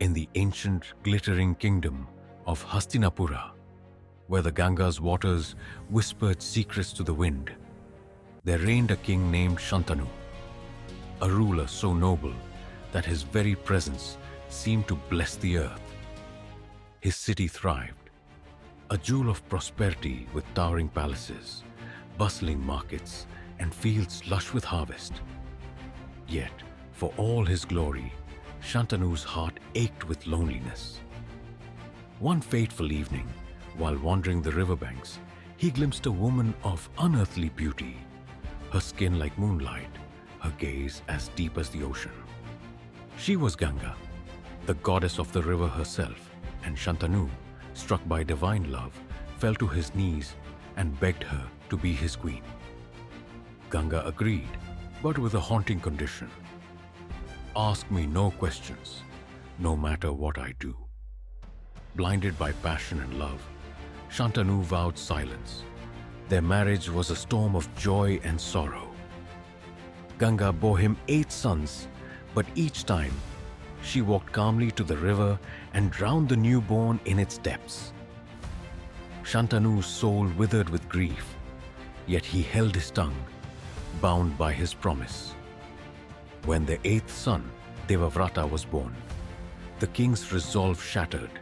in the ancient glittering kingdom of Hastinapura, where the Ganga's waters whispered secrets to the wind, there reigned a king named Shantanu, a ruler so noble that his very presence seemed to bless the earth. His city thrived, a jewel of prosperity with towering palaces, bustling markets, and fields lush with harvest. Yet, for all his glory, Shantanu's heart ached with loneliness. One fateful evening, while wandering the riverbanks, he glimpsed a woman of unearthly beauty, her skin like moonlight, her gaze as deep as the ocean. She was Ganga, the goddess of the river herself, and Shantanu, struck by divine love, fell to his knees and begged her to be his queen. Ganga agreed, but with a haunting condition. Ask me no questions, no matter what I do. Blinded by passion and love, Shantanu vowed silence. Their marriage was a storm of joy and sorrow. Ganga bore him 8 sons, but each time she walked calmly to the river and drowned the newborn in its depths. Shantanu's soul withered with grief, yet he held his tongue, bound by his promise. When the 8th son, Devavrata, was born, the king's resolve shattered.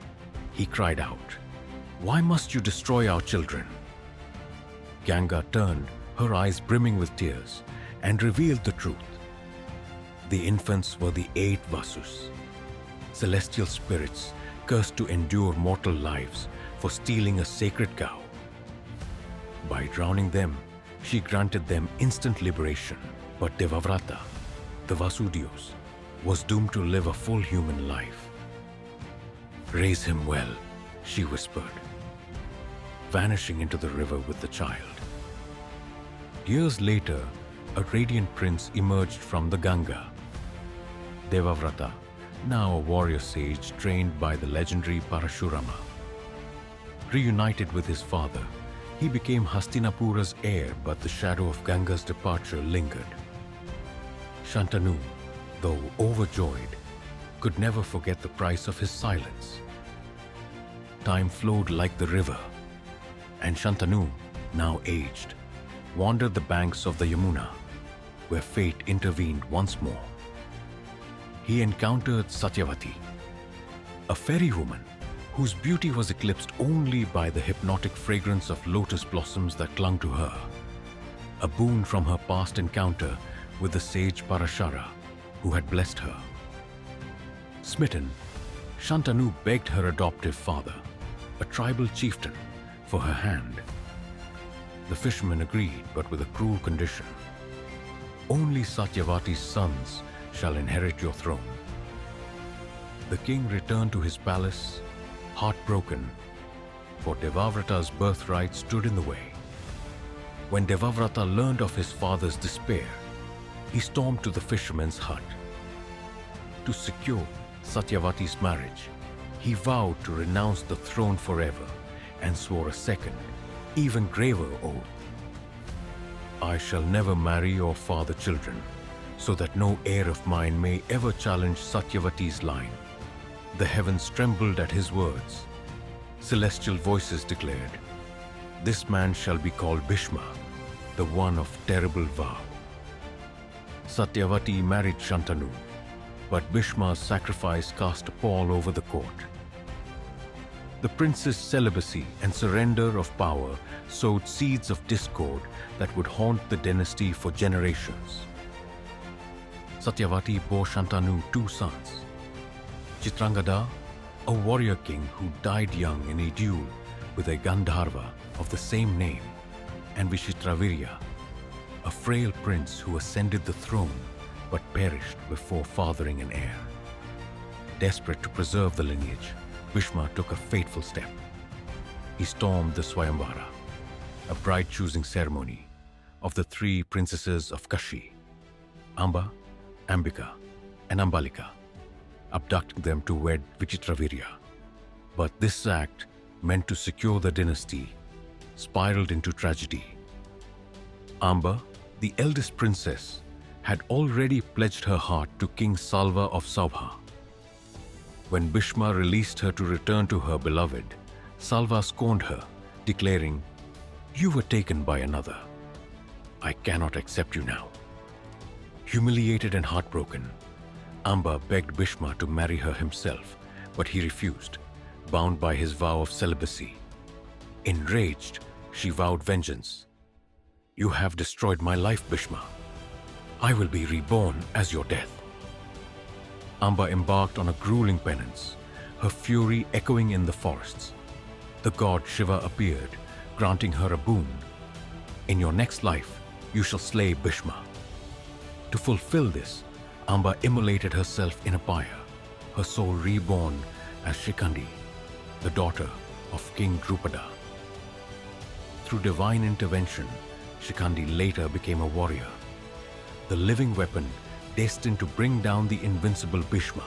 He cried out, "Why must you destroy our children?" Ganga turned, her eyes brimming with tears, and revealed the truth. The infants were the 8 Vasus, celestial spirits cursed to endure mortal lives for stealing a sacred cow. By drowning them, she granted them instant liberation, but Devavrata, the Vasudios, was doomed to live a full human life. "Raise him well," she whispered, vanishing into the river with the child. Years later, a radiant prince emerged from the Ganga. Devavrata, now a warrior sage trained by the legendary Parashurama. Reunited with his father, he became Hastinapura's heir, but the shadow of Ganga's departure lingered. Shantanu, though overjoyed, could never forget the price of his silence. Time flowed like the river, and Shantanu, now aged, wandered the banks of the Yamuna, where fate intervened once more. He encountered Satyavati, a fairy woman whose beauty was eclipsed only by the hypnotic fragrance of lotus blossoms that clung to her, a boon from her past encounter with the sage Parashara, who had blessed her. Smitten, Shantanu begged her adoptive father, a tribal chieftain, for her hand. The fisherman agreed, but with a cruel condition. "Only Satyavati's sons shall inherit your throne." The king returned to his palace, heartbroken, for Devavrata's birthright stood in the way. When Devavrata learned of his father's despair, he stormed to the fisherman's hut. To secure Satyavati's marriage, he vowed to renounce the throne forever and swore a second, even graver oath. "I shall never marry or father children, so that no heir of mine may ever challenge Satyavati's line." The heavens trembled at his words. Celestial voices declared, "This man shall be called Bhishma, the one of terrible vow." Satyavati married Shantanu, but Bhishma's sacrifice cast a pall over the court. The prince's celibacy and surrender of power sowed seeds of discord that would haunt the dynasty for generations. Satyavati bore Shantanu 2 sons. Chitrangada, a warrior king who died young in a duel with a Gandharva of the same name, and Vishitravirya, a frail prince who ascended the throne but perished before fathering an heir. Desperate to preserve the lineage, Bhishma took a fateful step. He stormed the Swayamvara, a bride-choosing ceremony of the 3 princesses of Kashi, Amba, Ambika, and Ambalika, abducting them to wed Vichitravirya. But this act, meant to secure the dynasty, spiraled into tragedy. Amba, the eldest princess, had already pledged her heart to King Salva of Saubha. When Bhishma released her to return to her beloved, Salva scorned her, declaring, "You were taken by another. I cannot accept you now." Humiliated and heartbroken, Amba begged Bhishma to marry her himself, but he refused, bound by his vow of celibacy. Enraged, she vowed vengeance. "You have destroyed my life, Bhishma. I will be reborn as your death." Amba embarked on a grueling penance, her fury echoing in the forests. The god Shiva appeared, granting her a boon. "In your next life, you shall slay Bhishma." To fulfill this, Amba immolated herself in a pyre, her soul reborn as Shikandi, the daughter of King Drupada. Through divine intervention, Shikandi later became a warrior, the living weapon destined to bring down the invincible Bhishma.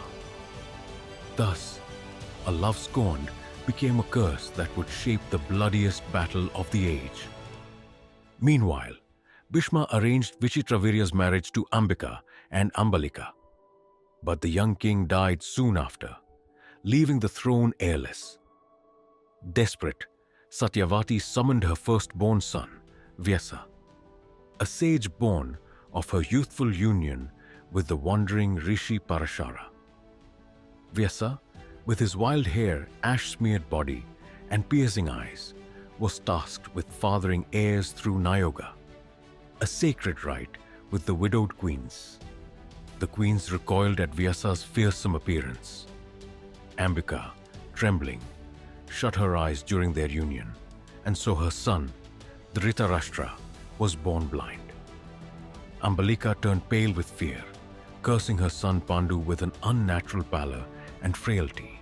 Thus, a love scorned became a curse that would shape the bloodiest battle of the age. Meanwhile, Bhishma arranged Vichitravirya's marriage to Ambika and Ambalika. But the young king died soon after, leaving the throne heirless. Desperate, Satyavati summoned her firstborn son, Vyasa, a sage born of her youthful union with the wandering Rishi Parashara. Vyasa, with his wild hair, ash-smeared body, and piercing eyes, was tasked with fathering heirs through Nayoga, a sacred rite with the widowed queens. The queens recoiled at Vyasa's fearsome appearance. Ambika, trembling, shut her eyes during their union, and so her son, Dhritarashtra, was born blind. Ambalika turned pale with fear, cursing her son Pandu with an unnatural pallor and frailty.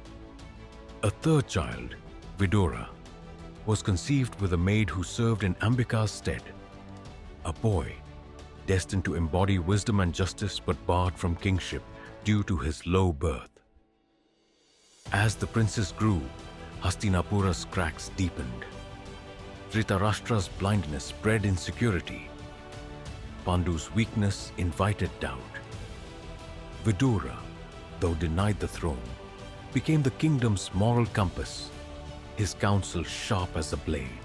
A third child, Vidura, was conceived with a maid who served in Ambika's stead, a boy destined to embody wisdom and justice but barred from kingship due to his low birth. As the princess grew, Hastinapura's cracks deepened. Dhritarashtra's blindness spread insecurity. Pandu's weakness invited doubt. Vidura, though denied the throne, became the kingdom's moral compass, his counsel sharp as a blade.